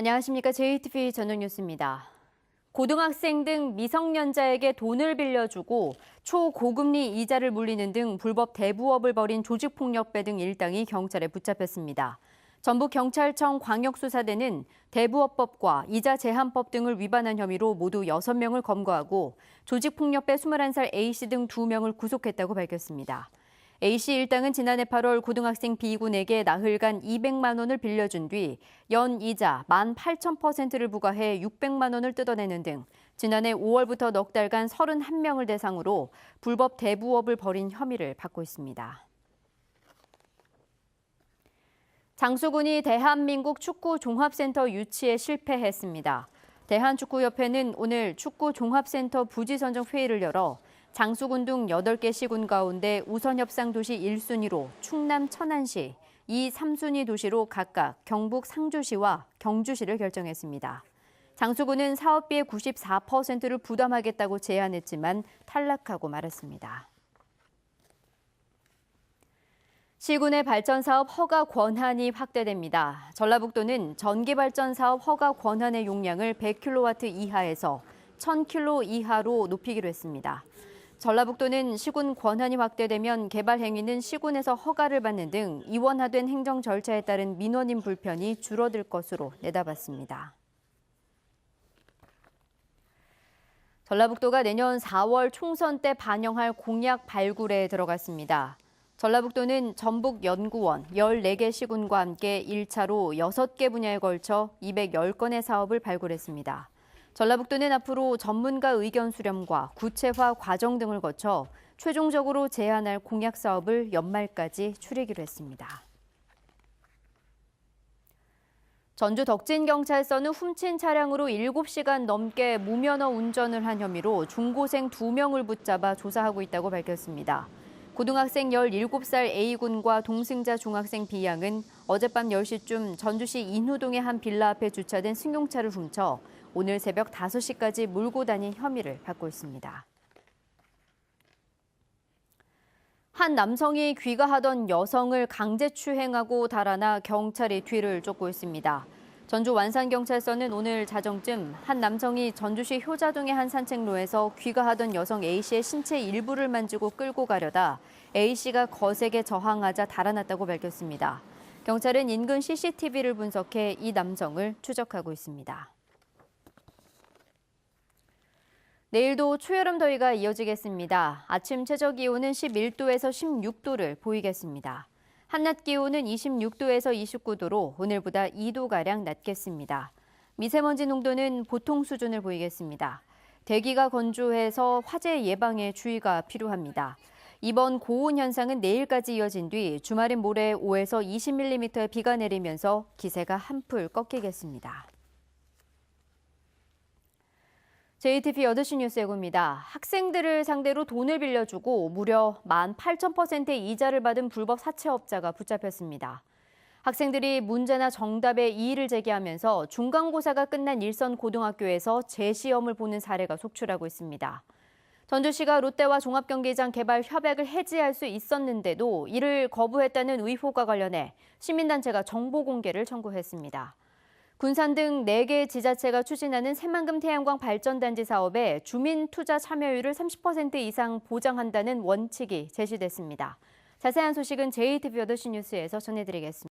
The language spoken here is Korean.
안녕하십니까. JTV 전용뉴스입니다. 고등학생 등 미성년자에게 돈을 빌려주고 초고금리 이자를 물리는 등 불법 대부업을 벌인 조직폭력배 등 일당이 경찰에 붙잡혔습니다. 전북경찰청 광역수사대는 대부업법과 이자 제한법 등을 위반한 혐의로 모두 6명을 검거하고 조직폭력배 21살 A씨 등 2명을 구속했다고 밝혔습니다. A씨 일당은 지난해 8월 고등학생 B군에게 나흘간 200만 원을 빌려준 뒤 연이자 18,000%를 부과해 600만 원을 뜯어내는 등 지난해 5월부터 넉 달간 31명을 대상으로 불법 대부업을 벌인 혐의를 받고 있습니다. 장수군이 대한민국 축구종합센터 유치에 실패했습니다. 대한축구협회는 오늘 축구종합센터 부지 선정 회의를 열어 장수군 등 8개 시군 가운데 우선 협상 도시 1순위로 충남 천안시, 2, 3순위 도시로 각각 경북 상주시와 경주시를 결정했습니다. 장수군은 사업비의 94%를 부담하겠다고 제안했지만 탈락하고 말았습니다. 시군의 발전 사업 허가 권한이 확대됩니다. 전라북도는 전기 발전 사업 허가 권한의 용량을 100kW 이하에서 1000kW 이하로 높이기로 했습니다. 전라북도는 시군 권한이 확대되면 개발 행위는 시군에서 허가를 받는 등 이원화된 행정 절차에 따른 민원인 불편이 줄어들 것으로 내다봤습니다. 전라북도가 내년 4월 총선 때 반영할 공약 발굴에 들어갔습니다. 전라북도는 전북연구원 14개 시군과 함께 1차로 6개 분야에 걸쳐 210건의 사업을 발굴했습니다. 전라북도는 앞으로 전문가 의견 수렴과 구체화 과정 등을 거쳐 최종적으로 제안할 공약 사업을 연말까지 추리기로 했습니다. 전주 덕진경찰서는 훔친 차량으로 7시간 넘게 무면허 운전을 한 혐의로 중고생 2명을 붙잡아 조사하고 있다고 밝혔습니다. 고등학생 17살 A군과 동승자 중학생 B양은 어젯밤 10시쯤 전주시 인후동의 한 빌라 앞에 주차된 승용차를 훔쳐 오늘 새벽 5시까지 몰고 다닌 혐의를 받고 있습니다. 한 남성이 귀가하던 여성을 강제추행하고 달아나 경찰이 뒤를 쫓고 있습니다. 전주 완산경찰서는 오늘 자정쯤 한 남성이 전주시 효자동의 한 산책로에서 귀가하던 여성 A씨의 신체 일부를 만지고 끌고 가려다 A씨가 거세게 저항하자 달아났다고 밝혔습니다. 경찰은 인근 CCTV를 분석해 이 남성을 추적하고 있습니다. 내일도 초여름 더위가 이어지겠습니다. 아침 최저기온은 11도에서 16도를 보이겠습니다. 한낮 기온은 26도에서 29도로 오늘보다 2도가량 낮겠습니다. 미세먼지 농도는 보통 수준을 보이겠습니다. 대기가 건조해서 화재 예방에 주의가 필요합니다. 이번 고온 현상은 내일까지 이어진 뒤 주말인 모레 5에서 20mm의 비가 내리면서 기세가 한풀 꺾이겠습니다. JTV 8시 뉴스 예고입니다. 학생들을 상대로 돈을 빌려주고 무려 18,000%의 이자를 받은 불법 사채업자가 붙잡혔습니다. 학생들이 문제나 정답에 이의를 제기하면서 중간고사가 끝난 일선 고등학교에서 재시험을 보는 사례가 속출하고 있습니다. 전주시가 롯데와 종합경기장 개발 협약을 해지할 수 있었는데도 이를 거부했다는 의혹과 관련해 시민단체가 정보 공개를 청구했습니다. 군산 등 4개 지자체가 추진하는 새만금 태양광 발전단지 사업에 주민 투자 참여율을 30% 이상 보장한다는 원칙이 제시됐습니다. 자세한 소식은 JTV 8시 뉴스에서 전해드리겠습니다.